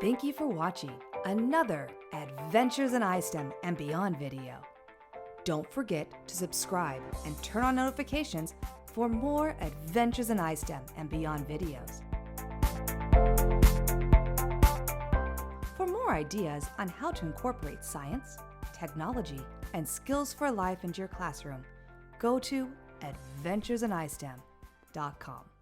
Thank you for watching another Adventures in ISTEM and Beyond video. Don't forget to subscribe and turn on notifications for more Adventures in ISTEM and Beyond videos. For more ideas on how to incorporate science, technology, and skills for life into your classroom, go to adventuresinistem.com.